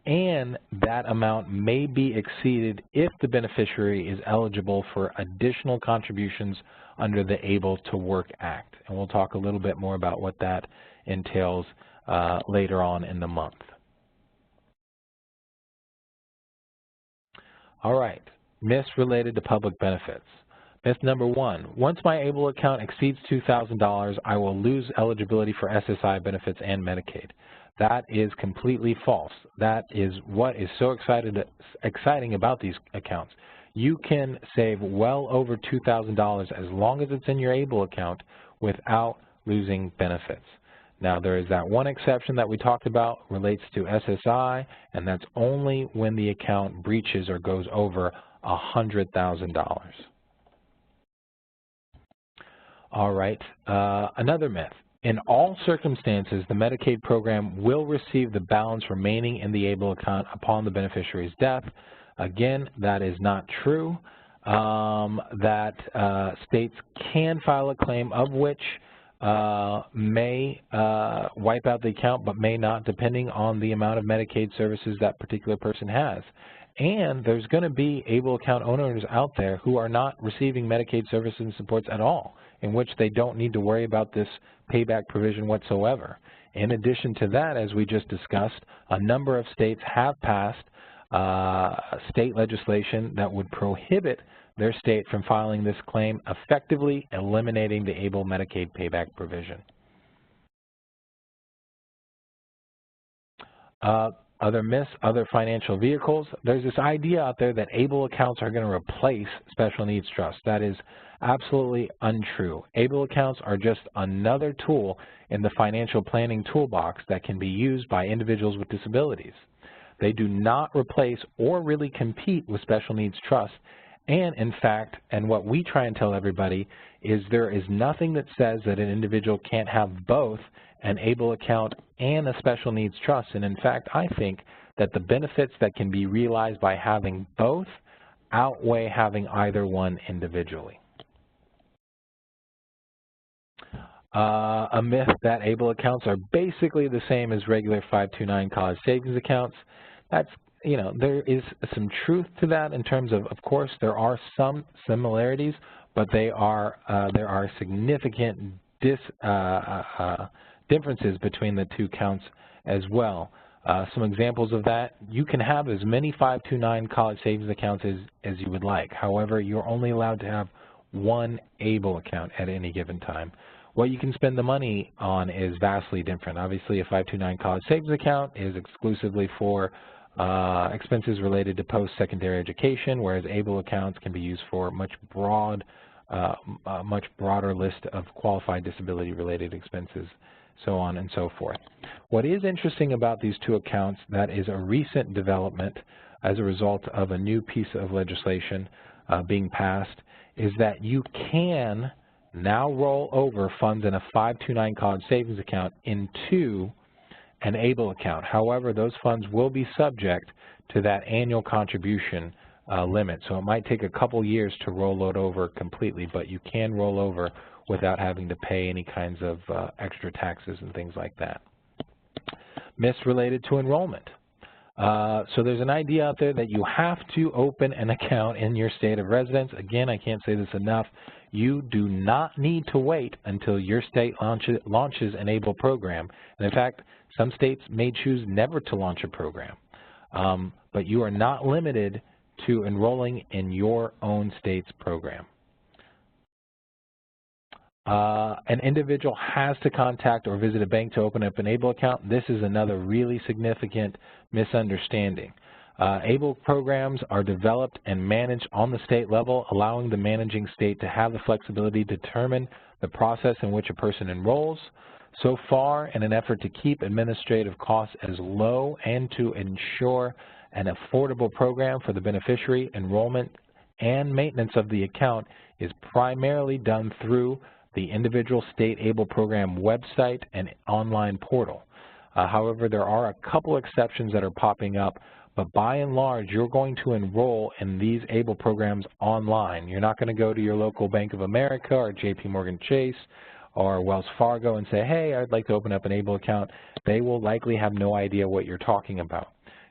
and that amount may be exceeded if the beneficiary is eligible for additional contributions under the Able to Work Act. And we'll talk a little bit more about what that entails later on in the month. All right, myths related to public benefits. Myth number one, once my ABLE account exceeds $2,000, I will lose eligibility for SSI benefits and Medicaid. That is completely false. That is what is so exciting about these accounts. You can save well over $2,000 as long as it's in your ABLE account without losing benefits. Now, there is that one exception that we talked about, relates to SSI, and that's only when the account breaches or goes over $100,000. All right, another myth. In all circumstances, the Medicaid program will receive the balance remaining in the ABLE account upon the beneficiary's death. Again, that is not true. States can file a claim of which may wipe out the account but may not, depending on the amount of Medicaid services that particular person has. And there's going to be ABLE account owners out there who are not receiving Medicaid services and supports at all, in which they don't need to worry about this payback provision whatsoever. In addition to that, as we just discussed, a number of states have passed state legislation that would prohibit their state from filing this claim, effectively eliminating the ABLE Medicaid payback provision. Other myths, other financial vehicles. There's this idea out there that ABLE accounts are going to replace special needs trusts. That is absolutely untrue. ABLE accounts are just another tool in the financial planning toolbox that can be used by individuals with disabilities. They do not replace or really compete with special needs trusts. And in fact, and what we try and tell everybody is there is nothing that says that an individual can't have both an ABLE account and a special needs trust. And in fact, I think that the benefits that can be realized by having both outweigh having either one individually. A myth that ABLE accounts are basically the same as regular 529 college savings accounts. That's, you know, there is some truth to that in terms of course, there are some similarities, but there are significant differences between the two accounts as well. Some examples of that, you can have as many 529 college savings accounts as you would like. However, you're only allowed to have one ABLE account at any given time. What you can spend the money on is vastly different. Obviously, a 529 college savings account is exclusively for expenses related to post-secondary education, whereas ABLE accounts can be used for a much broader list of qualified disability-related expenses, so on and so forth. What is interesting about these two accounts that is a recent development as a result of a new piece of legislation being passed is that you can now roll over funds in a 529 college savings account into an ABLE account. However, those funds will be subject to that annual contribution limit. So it might take a couple years to roll it over completely, but you can roll over without having to pay any kinds of extra taxes and things like that. Myths related to enrollment. So there's an idea out there that you have to open an account in your state of residence. Again, I can't say this enough. You do not need to wait until your state launches an ABLE program. And in fact, some states may choose never to launch a program. But you are not limited to enrolling in your own state's program. An individual has to contact or visit a bank to open up an ABLE account. This is another really significant misunderstanding. ABLE programs are developed and managed on the state level, allowing the managing state to have the flexibility to determine the process in which a person enrolls. So far, in an effort to keep administrative costs as low and to ensure an affordable program for the beneficiary, enrollment and maintenance of the account is primarily done through the individual state ABLE program website and online portal. However, there are a couple exceptions that are popping up, but by and large, you're going to enroll in these ABLE programs online. You're not going to go to your local Bank of America or JP Morgan Chase or Wells Fargo and say, hey, I'd like to open up an ABLE account. They will likely have no idea what you're talking about.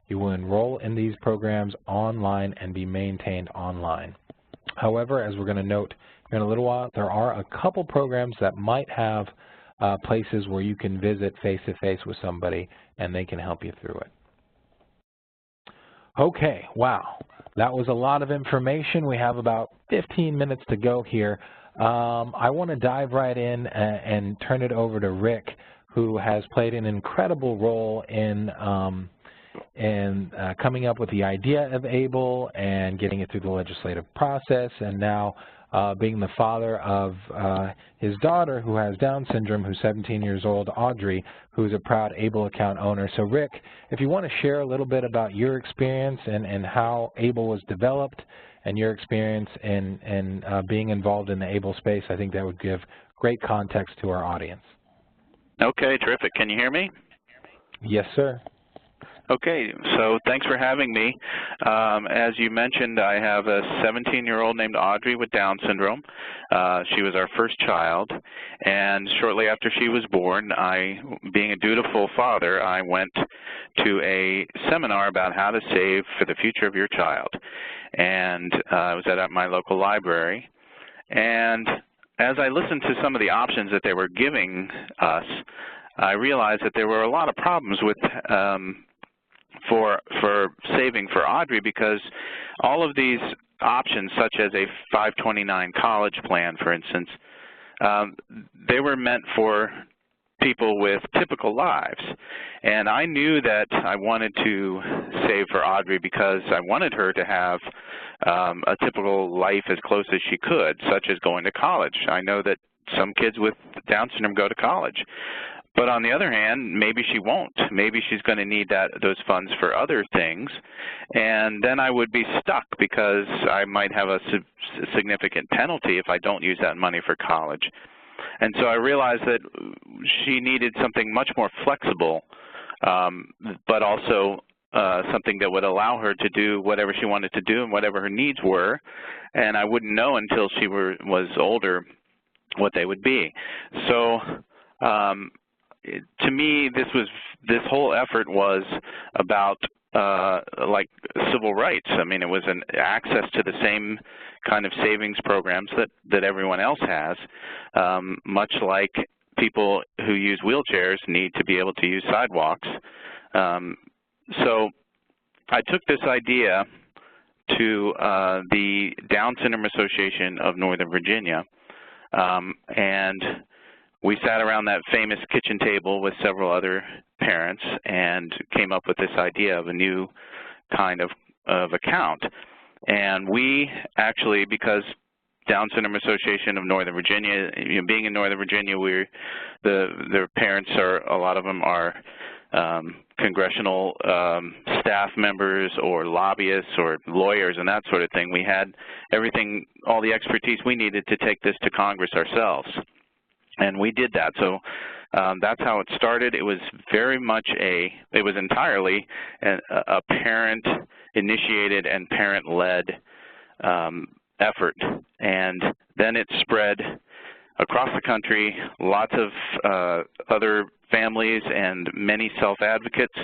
You will enroll in these programs online and be maintained online. However, as we're going to note in a little while, there are a couple programs that might have places where you can visit face-to-face with somebody and they can help you through it. Okay, wow, that was a lot of information. We have about 15 minutes to go here. I want to dive right in and turn it over to Rick, who has played an incredible role in coming up with the idea of ABLE and getting it through the legislative process, and now being the father of his daughter who has Down syndrome, who's 17 years old, Audrey, who's a proud ABLE account owner. So Rick, if you want to share a little bit about your experience and how ABLE was developed and your experience in being involved in the ABLE space, I think that would give great context to our audience. Okay, terrific. Can you hear me? Yes, sir. Okay, so thanks for having me. As you mentioned, I have a 17-year-old named Audrey with Down syndrome. She was our first child, and shortly after she was born, being a dutiful father, I went to a seminar about how to save for the future of your child. And I was at my local library. And as I listened to some of the options that they were giving us, I realized that there were a lot of problems with for saving for Audrey, because all of these options, such as a 529 college plan, for instance, they were meant for people with typical lives. And I knew that I wanted to save for Audrey because I wanted her to have a typical life as close as she could, such as going to college. I know that some kids with Down syndrome go to college. But on the other hand, maybe she won't. Maybe she's going to need those funds for other things, and then I would be stuck because I might have a significant penalty if I don't use that money for college. And so I realized that she needed something much more flexible, but also something that would allow her to do whatever she wanted to do and whatever her needs were, and I wouldn't know until she was older what they would be. So to me, this whole effort was about like civil rights. I mean, it was an access to the same kind of savings programs that everyone else has, much like people who use wheelchairs need to be able to use sidewalks. So I took this idea to the Down Syndrome Association of Northern Virginia, and we sat around that famous kitchen table with several other parents and came up with this idea of a new kind of account. And we actually, because Down Syndrome Association of Northern Virginia, being in Northern Virginia, their parents a lot of them are congressional staff members or lobbyists or lawyers and that sort of thing. We had everything, all the expertise we needed to take this to Congress ourselves. And we did that. So That's how it started. It was very much it was entirely a parent-initiated and parent-led effort. And then it spread across the country. Lots of other families and many self-advocates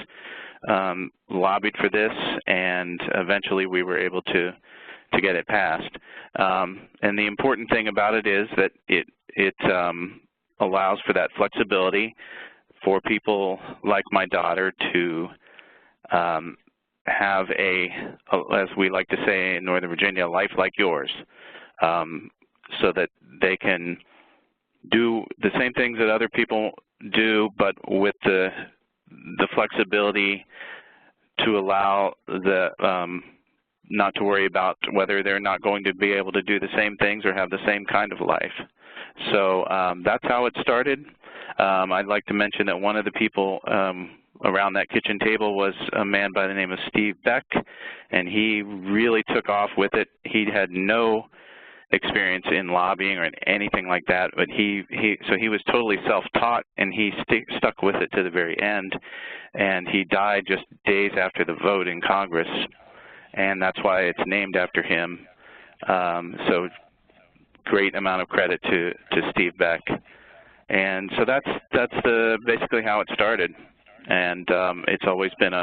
lobbied for this, and eventually we were able to get it passed. And the important thing about it is that it allows for that flexibility for people like my daughter to have as we like to say in Northern Virginia, a life like yours, so that they can do the same things that other people do, but with the flexibility to allow not to worry about whether they're not going to be able to do the same things or have the same kind of life. So that's how it started. I'd like to mention that one of the people around that kitchen table was a man by the name of Steve Beck, and he really took off with it. He had no experience in lobbying or anything like that, but so he was totally self-taught, and he stuck with it to the very end, and he died just days after the vote in Congress, and that's why it's named after him. So great amount of credit to Steve Beck. And so that's basically how it started, and it's always been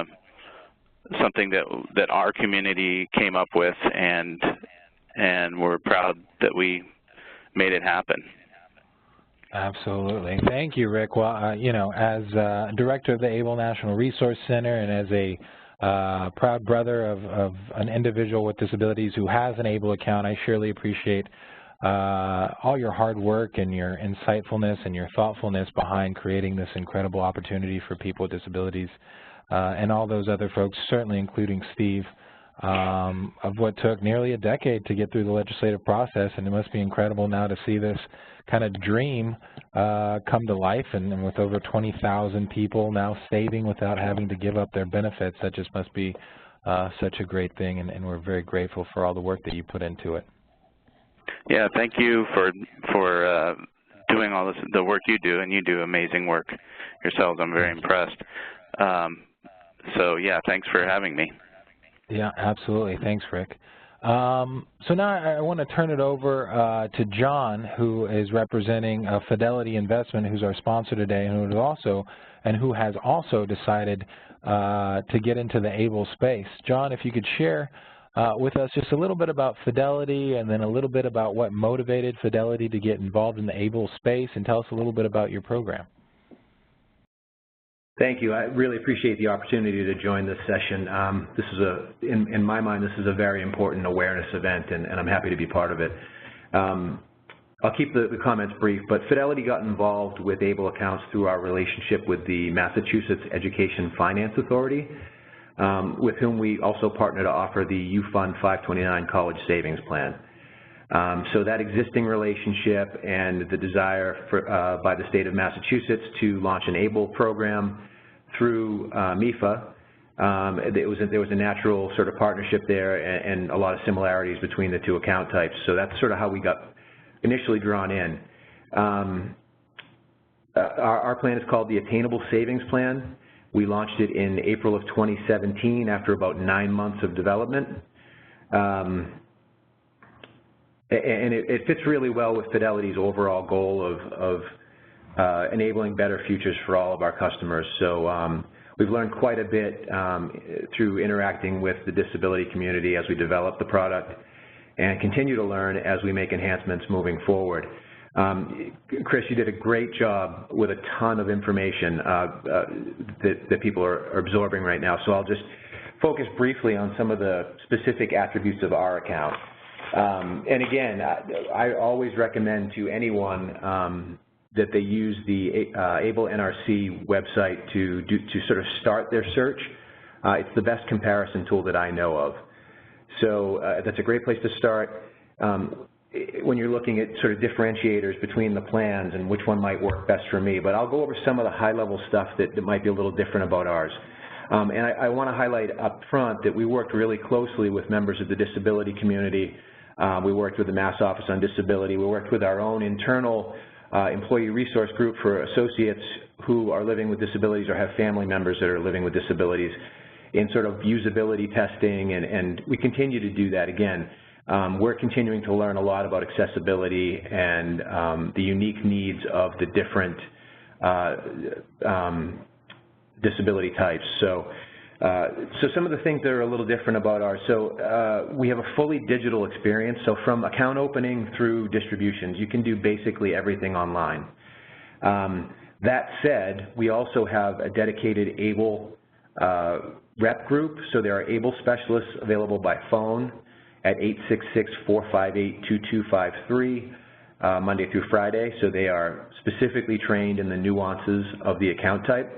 something that our community came up with, and we're proud that we made it happen. Absolutely. Thank you, Rick. Well, you know, as director of the ABLE National Resource Center and as a proud brother of an individual with disabilities who has an ABLE account, I surely appreciate all your hard work and your insightfulness and your thoughtfulness behind creating this incredible opportunity for people with disabilities, and all those other folks, certainly including Steve, of what took nearly a decade to get through the legislative process. And it must be incredible now to see this kind of dream come to life, and with over 20,000 people now saving without having to give up their benefits. That just must be such a great thing, and we're very grateful for all the work that you put into it. Yeah, thank you for doing all this, the work you do, and you do amazing work yourselves. I'm very impressed. So yeah, thanks for having me. Yeah, absolutely. Thanks, Rick. So now I want to turn it over to John, who is representing Fidelity Investment, who's our sponsor today, and who has also decided to get into the ABLE space. John, if you could share with us just a little bit about Fidelity, and then a little bit about what motivated Fidelity to get involved in the ABLE space, and tell us a little bit about your program. Thank you. I really appreciate the opportunity to join this session. This is in my mind, this is a very important awareness event, and I'm happy to be part of it. I'll keep the comments brief, but Fidelity got involved with ABLE accounts through our relationship with the Massachusetts Education Finance Authority, with whom we also partner to offer the U-Fund 529 College Savings Plan. So that existing relationship and the desire by the state of Massachusetts to launch an ABLE program through MIFA, there was a natural sort of partnership there, and a lot of similarities between the two account types. So that's sort of how we got initially drawn in. Our plan is called the Attainable Savings Plan. We launched it in April of 2017 after about 9 months of development. And it fits really well with Fidelity's overall goal of enabling better futures for all of our customers. So we've learned quite a bit through interacting with the disability community as we develop the product, and continue to learn as we make enhancements moving forward. Chris, you did a great job with a ton of information that people are absorbing right now. So I'll just focus briefly on some of the specific attributes of our account. And again, I always recommend to anyone that they use the ABLE NRC website to sort of start their search. It's the best comparison tool that I know of. So that's a great place to start when you're looking at sort of differentiators between the plans and which one might work best for me. But I'll go over some of the high-level stuff that might be a little different about ours. And I want to highlight up front that we worked really closely with members of the disability community. We worked with the Mass Office on Disability. We worked with our own internal employee resource group for associates who are living with disabilities or have family members that are living with disabilities in sort of usability testing, and we continue to do that. Again, we're continuing to learn a lot about accessibility and the unique needs of the different disability types. So some of the things that are a little different about ours, we have a fully digital experience. So from account opening through distributions, you can do basically everything online. That said, we also have a dedicated ABLE rep group. So there are ABLE specialists available by phone at 866-458-2253 Monday through Friday. So they are specifically trained in the nuances of the account type.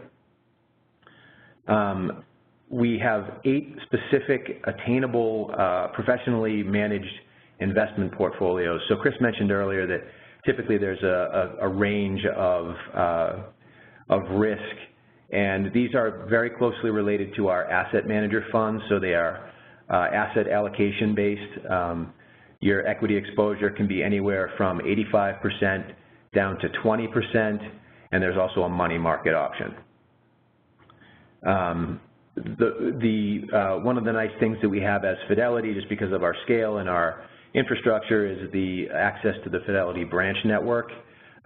We have 8 specific attainable professionally managed investment portfolios. So Chris mentioned earlier that typically there's a range of risk, and these are very closely related to our asset manager funds. So they are asset allocation based. Your equity exposure can be anywhere from 85% down to 20%, and there's also a money market option. One of the nice things that we have as Fidelity, just because of our scale and our infrastructure, is the access to the Fidelity branch network.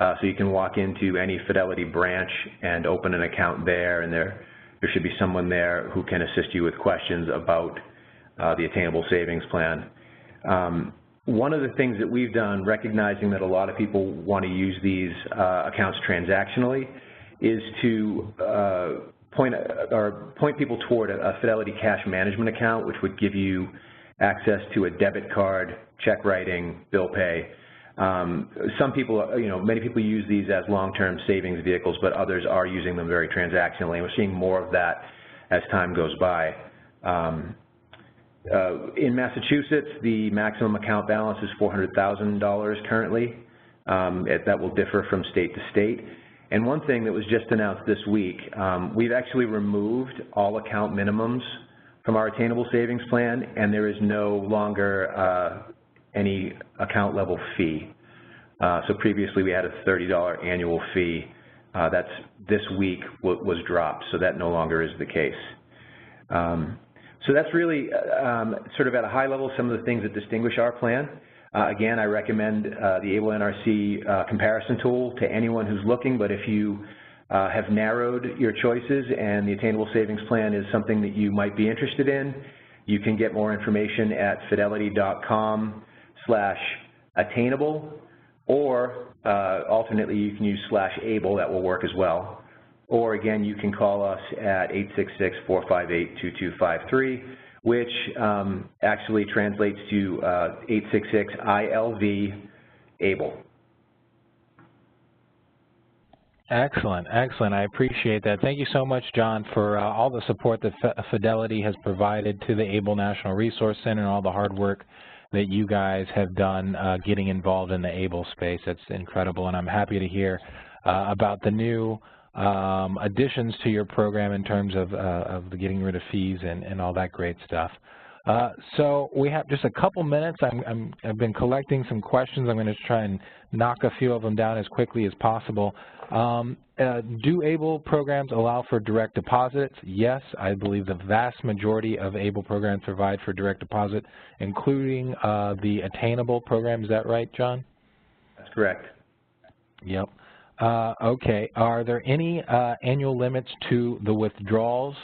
So you can walk into any Fidelity branch and open an account there, and there should be someone there who can assist you with questions about the Attainable Savings Plan. One of the things that we've done, recognizing that a lot of people want to use these accounts transactionally, is to point people toward a Fidelity cash management account, which would give you access to a debit card, check writing, bill pay. Some people, many people use these as long-term savings vehicles, but others are using them very transactionally, and we're seeing more of that as time goes by. In Massachusetts, the maximum account balance is $400,000 currently. That will differ from state to state. And one thing that was just announced this week, we've actually removed all account minimums from our Attainable Savings Plan, and there is no longer any account level fee. So previously we had a $30 annual fee. That's this week was dropped, so that no longer is the case. So that's really sort of at a high level some of the things that distinguish our plan. Again, I recommend the ABLE NRC comparison tool to anyone who's looking, but if you have narrowed your choices and the Attainable Savings Plan is something that you might be interested in, you can get more information at fidelity.com/attainable, or alternately you can use /ABLE, that will work as well. Or again, you can call us at 866-458-2253, which actually translates to 866-ILV-ABLE. Excellent, excellent. I appreciate that. Thank you so much, John, for all the support that Fidelity has provided to the ABLE National Resource Center and all the hard work that you guys have done getting involved in the ABLE space. That's incredible, and I'm happy to hear about the new additions to your program in terms of the getting rid of fees and all that great stuff. So we have just a couple minutes. I've been collecting some questions. I'm going to try and knock a few of them down as quickly as possible. Do ABLE programs allow for direct deposits? Yes, I believe the vast majority of ABLE programs provide for direct deposit, including the Attainable program. Is that right, John? That's correct. Yep. Okay. Are there any annual limits to the withdrawals?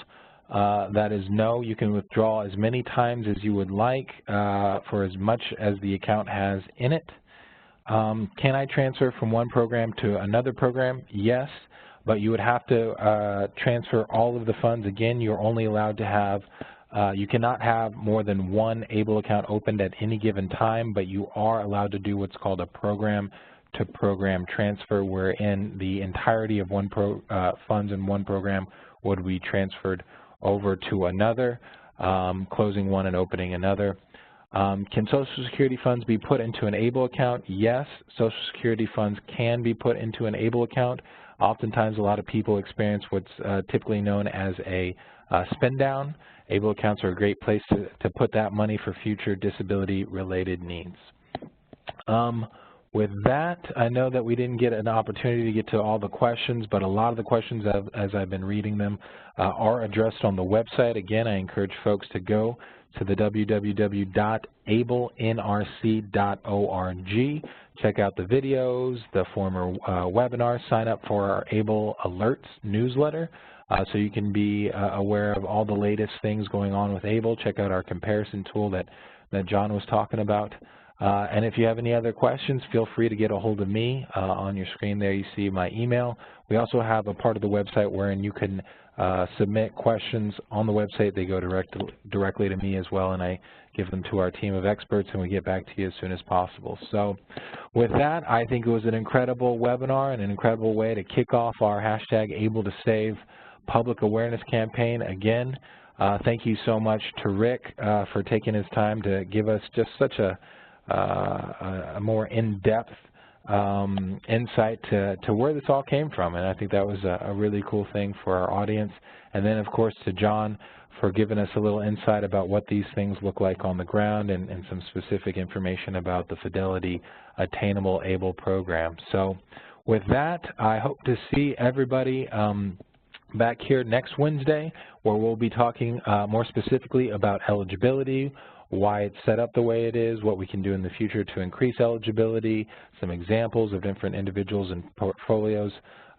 That is no. You can withdraw as many times as you would like for as much as the account has in it. Can I transfer from one program to another program? Yes, but you would have to transfer all of the funds. Again, you're only allowed to have, you cannot have more than one ABLE account opened at any given time, but you are allowed to do what's called a program-to-program transfer, wherein the entirety of funds in one program would be transferred over to another, closing one and opening another. Can Social Security funds be put into an ABLE account? Yes, Social Security funds can be put into an ABLE account. Oftentimes a lot of people experience what's typically known as a spin down. ABLE accounts are a great place to put that money for future disability-related needs. with that, I know that we didn't get an opportunity to get to all the questions, but a lot of the questions, as I've been reading them, are addressed on the website. Again, I encourage folks to go to the www.ablenrc.org. Check out the videos, the former webinars, sign up for our ABLE Alerts newsletter so you can be aware of all the latest things going on with ABLE. Check out our comparison tool that John was talking about. And if you have any other questions, feel free to get a hold of me. On your screen there you see my email. We also have a part of the website wherein you can submit questions on the website. They go directly to me as well, and I give them to our team of experts, and we get back to you as soon as possible. So with that, I think it was an incredible webinar and an incredible way to kick off our #AbleToSave public awareness campaign. Again, thank you so much to Rick for taking his time to give us just such a more in-depth insight to where this all came from, and I think that was a really cool thing for our audience. And then, of course, to John for giving us a little insight about what these things look like on the ground and some specific information about the Fidelity Attainable ABLE program. So with that, I hope to see everybody back here next Wednesday, where we'll be talking more specifically about eligibility, why it's set up the way it is, what we can do in the future to increase eligibility, some examples of different individuals and portfolios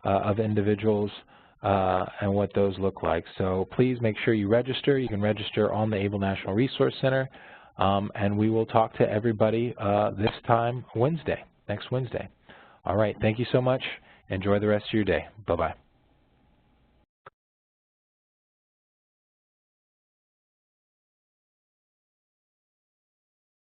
of individuals, and what those look like. So please make sure you register. You can register on the ABLE National Resource Center, and we will talk to everybody this time next Wednesday. All right, thank you so much. Enjoy the rest of your day. Bye-bye.